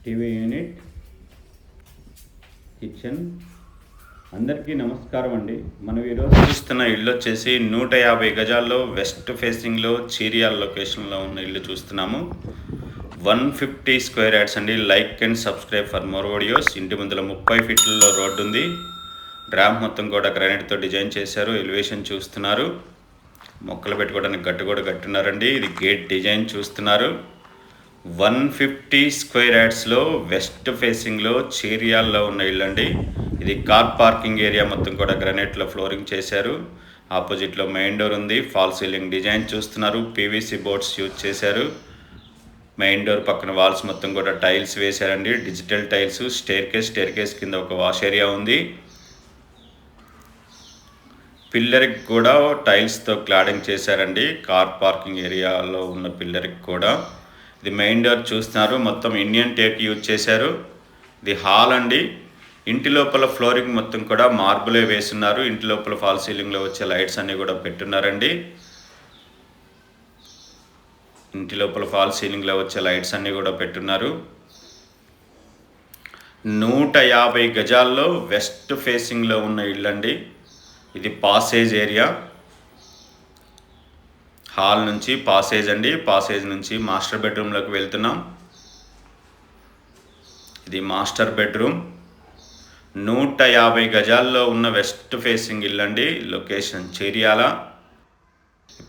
TV unit kitchen. అందరికీ నమస్కారం అండి. మనం ఈరోజు చూస్తున్న ఇల్లు వచ్చేసి 150 గజాల్లో వెస్ట్ ఫేసింగ్లో చీరియాల లొకేషన్లో ఉన్న ఇల్లు చూస్తున్నాము. 150 స్క్వేర్ యార్డ్స్ అండి. Like and subscribe for more videos. ఇంటి ముందులో 30 ఫీట్లలో రోడ్డు ఉంది. ర్యాంప్ మొత్తం కూడా గ్రానైట్తో డిజైన్ చేశారు. ఎలివేషన్ చూస్తున్నారు. మొక్కలు పెట్టుకోవడానికి గట్టు కూడా కట్టున్నారండి. ఇది గేట్ డిజైన్ చూస్తున్నారు. 150 స్క్వేర్ యార్డ్స్లో వెస్ట్ ఫేసింగ్లో చీరియాల్లో ఉన్న ఇల్లు అండి. ఇది కార్ పార్కింగ్ ఏరియా మొత్తం కూడా గ్రానైట్లో ఫ్లోరింగ్ చేశారు. ఆపోజిట్లో మెయిన్ డోర్ ఉంది. ఫాల్ సీలింగ్ డిజైన్ చూస్తున్నారు. పీవీసీ బోర్డ్స్ యూజ్ చేశారు. మెయిన్ డోర్ పక్కన వాల్స్ మొత్తం కూడా టైల్స్ వేశారండి. Digital tiles. స్టేర్ కేస్ కింద ఒక వాష్ ఏరియా ఉంది. పిల్లర్కి కూడా టైల్స్తో క్లాడింగ్ చేశారండి. కార్ పార్కింగ్ ఏరియాలో ఉన్న పిల్లర్కి కూడా. ఇది మెయిన్ డోర్ చూస్తున్నారు. మొత్తం ఇండియన్ టేక్ యూజ్ చేశారు. ఇది హాల్ అండి. ఇంటి లోపల ఫ్లోరింగ్ మొత్తం కూడా మార్బులే వేస్తున్నారు. ఇంటి లోపల ఫాల్ సీలింగ్లో వచ్చే లైట్స్ అన్నీ కూడా పెట్టున్నారండి. ఇంటి లోపల ఫాల్ సీలింగ్లో వచ్చే లైట్స్ అన్నీ కూడా పెట్టున్నారు. 150 గజాల్లో వెస్ట్ ఫేసింగ్లో ఉన్న ఇల్లు అండి. ఇది పాసేజ్ ఏరియా. హాల్ నుంచి పాసేజ్ అండి. పాసేజ్ నుంచి మాస్టర్ బెడ్రూమ్లోకి వెళ్తున్నాం. ఇది మాస్టర్ బెడ్రూమ్. 150 గజాల్లో ఉన్న వెస్ట్ ఫేసింగ్ ఇల్లు అండి. లొకేషన్ చీరియాల.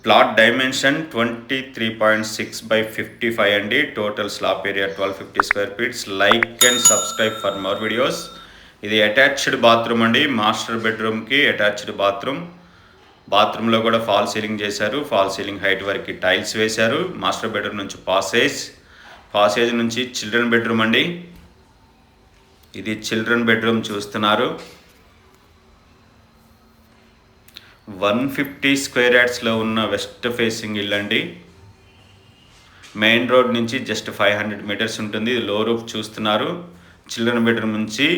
ప్లాట్ డైమెన్షన్ 23.6/55 అండి. Total slab area 1250 square feets. Like and subscribe for more videos. ఇది అటాచ్డ్ బాత్రూమ్ అండి. మాస్టర్ బెడ్రూమ్కి అటాచ్డ్ బాత్రూంలో కూడా ఫాల్ సీలింగ్ చేశారు. ఫాల్ సీలింగ్ హైట్ వరకు టైల్స్ వేశారు. మాస్టర్ బెడ్రూమ్ నుంచి పాసేజ్ నుంచి చిల్డ్రన్ బెడ్రూమ్ అండి. ఇది చిల్డ్రన్ బెడ్రూమ్ చూస్తున్నారు. 150 స్క్వేర్ యార్డ్స్లో ఉన్న వెస్ట్ ఫేసింగ్ ఇల్లు అండి. మెయిన్ రోడ్ నుంచి జస్ట్ 500 మీటర్స్ ఉంటుంది. ఇది లో రూఫ్ చూస్తున్నారు. చిల్డ్రన్ బెడ్రూమ్ నుంచి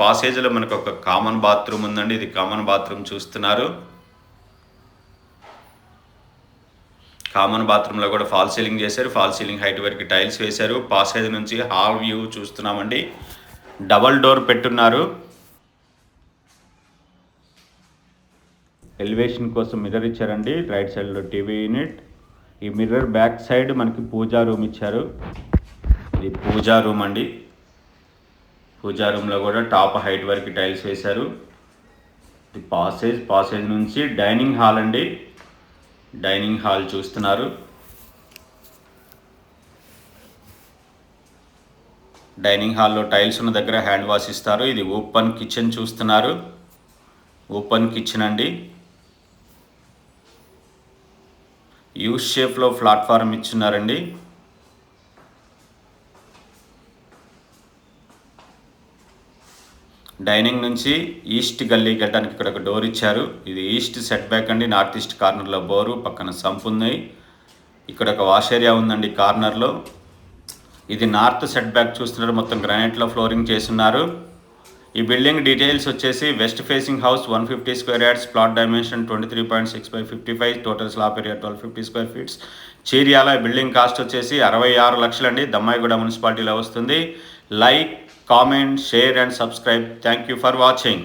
పాసేజ్లో మనకు ఒక కామన్ బాత్రూమ్ ఉందండి. ఇది కామన్ బాత్రూమ్ చూస్తున్నారు. కామన్ బాత్రూంలో కూడా ఫాల్ సీలింగ్ చేశారు. ఫాల్ సీలింగ్ హైట్ వరకు టైల్స్ వేశారు. పాసేజ్ నుంచి హాల్ వ్యూ చూస్తున్నామండి. డబల్ డోర్ పెట్టున్నారు. ఎలివేషన్ కోసం మిర్రర్ ఇచ్చారండి. రైట్ సైడ్లో టీవీ యూనిట్. ఈ మిర్రర్ బ్యాక్ సైడ్ మనకి పూజా రూమ్ ఇచ్చారు. ఇది పూజా రూమ్ అండి. పూజా రూమ్లో కూడా టాప్ హైట్ వరకు టైల్స్ వేశారు. ఇది పాసేజ్ నుంచి డైనింగ్ హాల్ అండి. డైనింగ్ హాల్ చూస్తున్నారు. డైనింగ్ హాల్లో టైల్స్ ఉన్న దగ్గర హ్యాండ్ వాష్ ఇస్తారు. ఇది ఓపెన్ కిచెన్ చూస్తున్నారు. ఓపెన్ కిచెన్ అండి. యూ షేప్లో ప్లాట్ఫారం ఇచ్చున్నారండి. డైనింగ్ నుంచి ఈస్ట్ గల్లీకి వెళ్ళడానికి ఇక్కడ ఒక డోర్ ఇచ్చారు. ఇది ఈస్ట్ సెట్ బ్యాక్ అండి. నార్త్ ఈస్ట్ కార్నర్లో బోరు, పక్కన సంప్ ఉంది. ఇక్కడ ఒక వాష్ ఏరియా ఉందండి కార్నర్లో. ఇది నార్త్ సెట్ బ్యాక్ చూస్తున్నారు. మొత్తం గ్రానైట్లో ఫ్లోరింగ్ చేస్తున్నారు. ఈ బిల్డింగ్ డీటెయిల్స్ వచ్చేసి west facing house 150 square yards. Plot dimension 23.6/55. Total slab area 1250 square feets. Cheeriyal. Building cost వచ్చేసి 66 లక్షలు అండి. దమ్మాయిగూడ మున్సిపాలిటీలో వస్తుంది. Like, comment, share and subscribe. Thank you for watching.